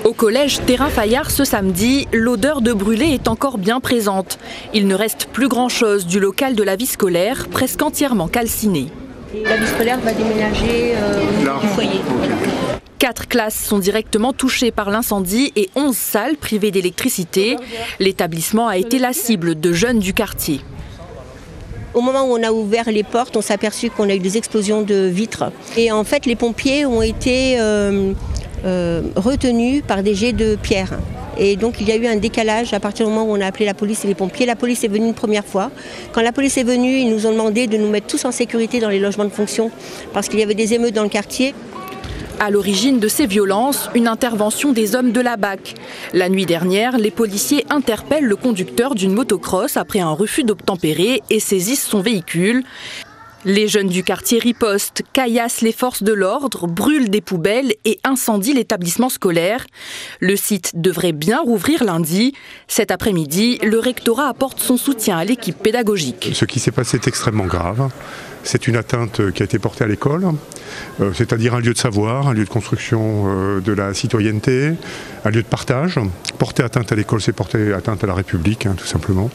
Au collège Terrain Fayard ce samedi, l'odeur de brûlé est encore bien présente. Il ne reste plus grand-chose du local de la vie scolaire, presque entièrement calciné. La vie scolaire va déménager du foyer. Voilà. 4 classes sont directement touchées par l'incendie et 11 salles privées d'électricité. L'établissement a été la cible de jeunes du quartier. Au moment où on a ouvert les portes, on s'est aperçu qu'on a eu des explosions de vitres. Et en fait, les pompiers ont été retenus par des jets de pierre. Et donc il y a eu un décalage à partir du moment où on a appelé la police et les pompiers. La police est venue une première fois. Quand la police est venue, ils nous ont demandé de nous mettre tous en sécurité dans les logements de fonction parce qu'il y avait des émeutes dans le quartier. À l'origine de ces violences, une intervention des hommes de la BAC. La nuit dernière, les policiers interpellent le conducteur d'une motocross après un refus d'obtempérer et saisissent son véhicule. Les jeunes du quartier ripostent, caillassent les forces de l'ordre, brûlent des poubelles et incendient l'établissement scolaire. Le site devrait bien rouvrir lundi. Cet après-midi, le rectorat apporte son soutien à l'équipe pédagogique. Ce qui s'est passé est extrêmement grave. C'est une atteinte qui a été portée à l'école, c'est-à-dire un lieu de savoir, un lieu de construction de la citoyenneté, un lieu de partage. Porter atteinte à l'école, c'est porter atteinte à la République, tout simplement.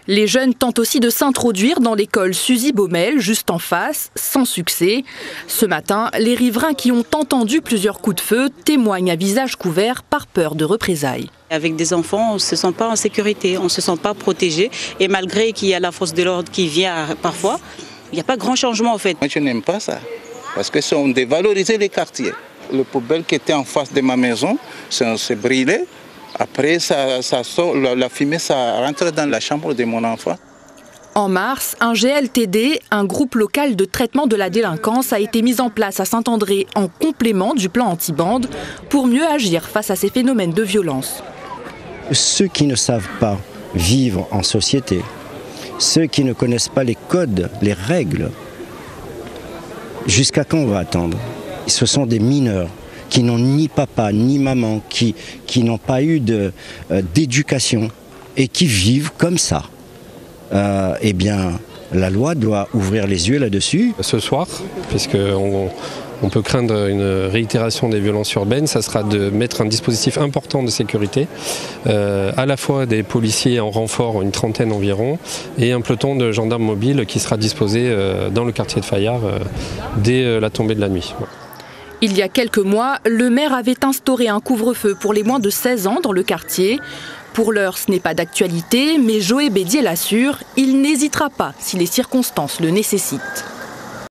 Les jeunes tentent aussi de s'introduire dans l'école Suzy Baumel, juste en face, sans succès. Ce matin, les riverains qui ont entendu plusieurs coups de feu témoignent à visage couvert par peur de représailles. Avec des enfants, on ne se sent pas en sécurité, on ne se sent pas protégé. Et malgré qu'il y a la force de l'ordre qui vient parfois, il n'y a pas grand changement en fait. Moi je n'aime pas ça, parce que on dévalorisé les quartiers. Le poubelle qui était en face de ma maison, s'est brûlé. Après, ça sort, la fumée, ça rentre dans la chambre de mon enfant. En mars, un GLTD, un groupe local de traitement de la délinquance, a été mis en place à Saint-André en complément du plan anti-bande pour mieux agir face à ces phénomènes de violence. Ceux qui ne savent pas vivre en société, ceux qui ne connaissent pas les codes, les règles, jusqu'à quand on va attendre? Ce sont des mineurs qui n'ont ni papa ni maman, qui n'ont pas eu d'éducation et qui vivent comme ça. Eh bien, la loi doit ouvrir les yeux là-dessus. Ce soir, puisqu'on peut craindre une réitération des violences urbaines, ça sera de mettre un dispositif important de sécurité, à la fois des policiers en renfort, une trentaine environ, et un peloton de gendarmes mobiles qui sera disposé dans le quartier de Fayard dès la tombée de la nuit. Il y a quelques mois, le maire avait instauré un couvre-feu pour les moins de 16 ans dans le quartier. Pour l'heure, ce n'est pas d'actualité, mais Joé Bédier l'assure, il n'hésitera pas si les circonstances le nécessitent.